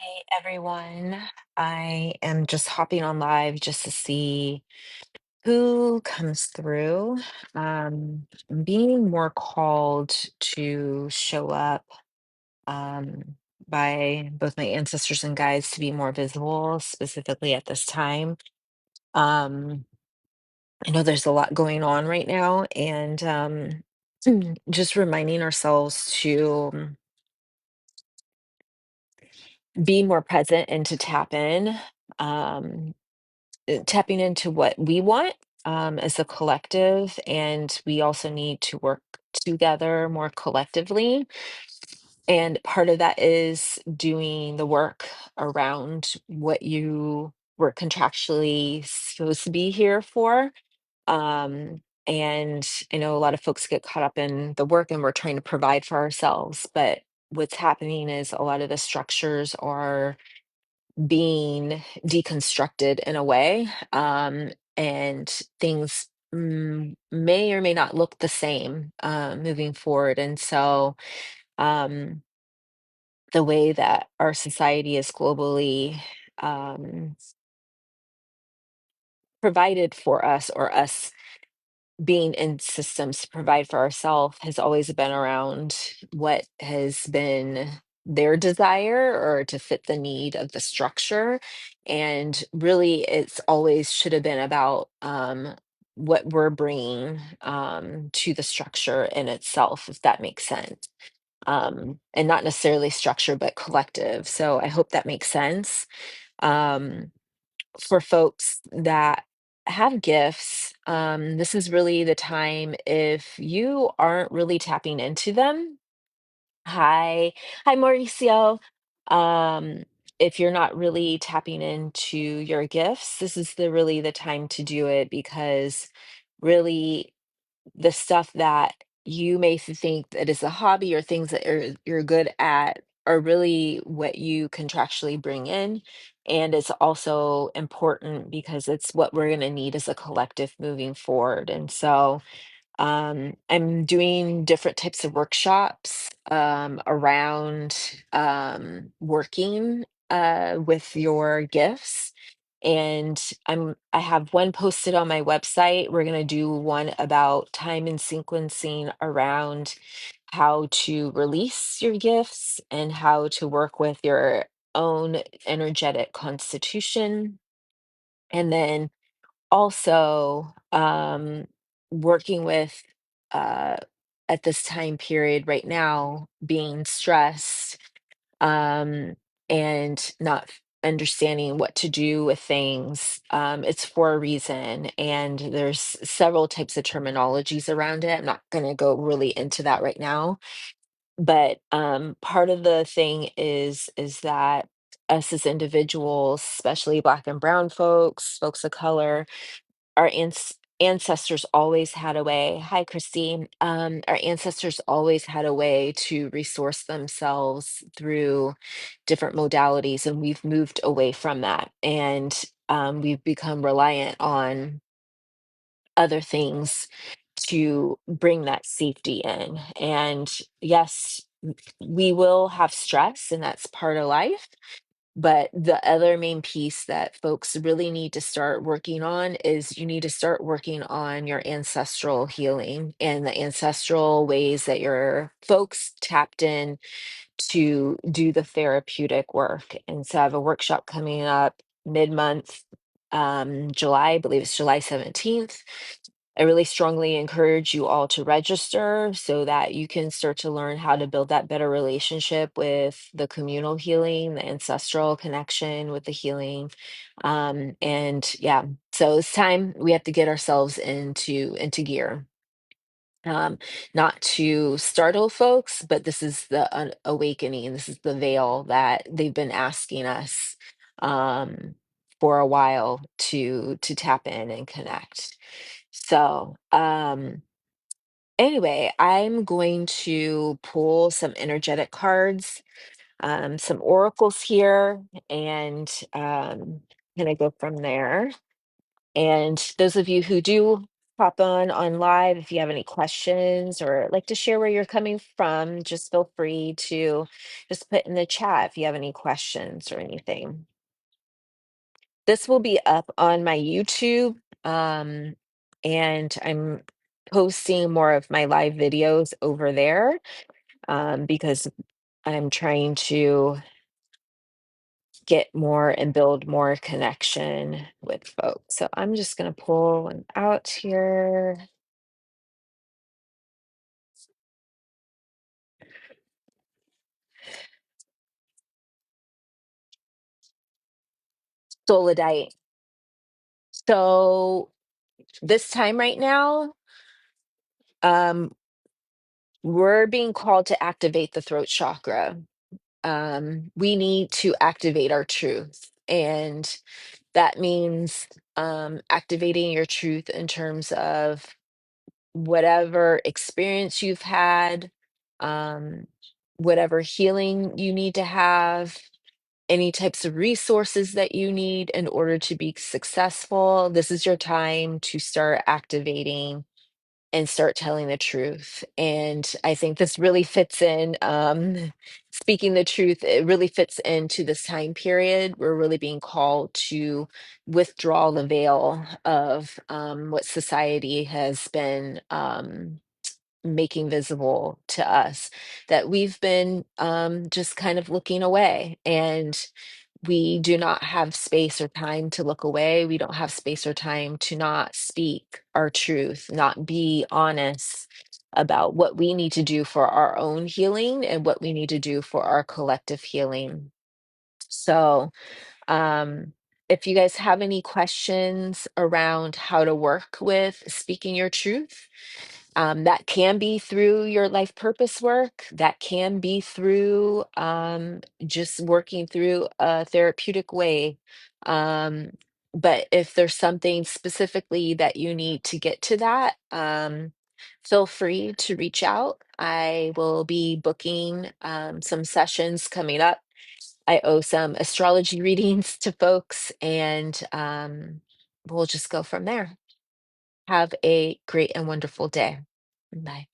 Hey everyone. I am just hopping on live just to see who comes through. I'm being more called to show up um, by both my ancestors and guides to be more visible, specifically at this time. Um, I know there's a lot going on right now, and just reminding ourselves to be more present and to tap in. Um, Tapping into what we want as a collective, and we also need to work together more collectively. And part of that is doing the work around what you were contractually supposed to be here for. And I know a lot of folks get caught up in the work and we're trying to provide for ourselves, but what's happening is a lot of the structures are being deconstructed in a way, and things may or may not look the same moving forward. And so, um, the way that our society is globally um, provided for us, or us being in systems to provide for ourselves, has always been around what has been their desire or to fit the need of the structure. And really, it's always should have been about what we're bringing to the structure in itself, if that makes sense. And not necessarily structure, but collective. So I hope that makes sense. Um, for folks that have gifts, this is really the time if you aren't really tapping into them. Hi, hi Mauricio. Um, if you're not really tapping into your gifts, this is the time to do it, because really the stuff that you may think that is a hobby or things that you're good at are really what you contractually bring in. And it's also important because it's what we're going to need as a collective moving forward. And so, I'm doing different types of workshops around working with your gifts. And I have one posted on my website. We're going to do one about time and sequencing around how to release your gifts and how to work with your own energetic constitution. And then also, working with, uh, at this time period right now, being stressed, um, and not understanding what to do with things. It's for a reason, and there's several types of terminologies around it. I'm not going to go really into that right now, but part of the thing is that us as individuals, especially Black and Brown folks, folks of color, our ancestors always had a way. Hi, Christine. Our ancestors always had a way to resource themselves through different modalities, and we've moved away from that. And we've become reliant on other things to bring that safety in. And yes, we will have stress, and that's part of life. But the other main piece that folks really need to start working on is you need to start working on your ancestral healing and the ancestral ways that your folks tapped in to do the therapeutic work. And so I have a workshop coming up mid-month, July, I believe it's July 17th. I really strongly encourage you all to register so that you can start to learn how to build that better relationship with the communal healing, the ancestral connection with the healing. And yeah, so it's time we have to get ourselves into gear. Um, Not to startle folks, but this is the awakening. This is the veil that they've been asking us um, for a while to tap in and connect. So, anyway, I'm going to pull some energetic cards, some oracles here, and gonna go from there. And those of you who do pop on live if you have any questions or like to share where you're coming from. Just feel free to just put in the chat if you have any questions or anything. This will be up on my YouTube, and I'm posting more of my live videos over there, because I'm trying to get more and build more connection with folks. So I'm just gonna pull one out here. Solidite. So this time right now, um, we're being called to activate the throat chakra. We need to activate our truth. And that means activating your truth in terms of whatever experience you've had, um, whatever healing you need to have, any types of resources that you need in order to be successful. This is your time to start activating and start telling the truth. And I think this really fits in, speaking the truth, it really fits into this time period. We're really being called to withdraw the veil of what society has been making visible to us, that we've been just kind of looking away. And we do not have space or time to look away. We don't have space or time to not speak our truth, not be honest about what we need to do for our own healing and what we need to do for our collective healing. So, um, if you guys have any questions around how to work with speaking your truth, that can be through your life purpose work. That can be through just working through a therapeutic way. Um, but if there's something specifically that you need to get to that, feel free to reach out. I will be booking some sessions coming up. I owe some astrology readings to folks, and we'll just go from there. Have a great and wonderful day. Bye.